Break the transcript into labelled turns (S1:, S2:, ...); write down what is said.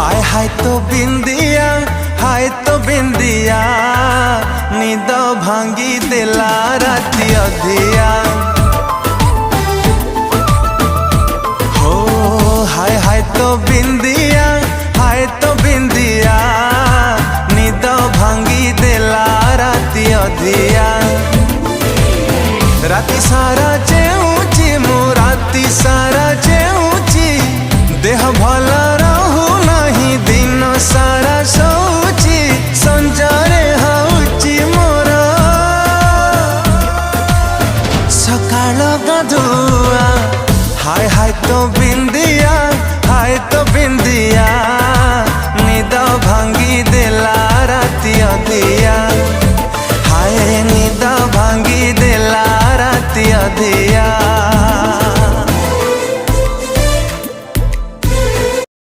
S1: हाय तो बिंदिया निद भांगी देला राती अधिया। हो हाय तो बिंदिया निद भांगी देला राती अधिया। राती सारा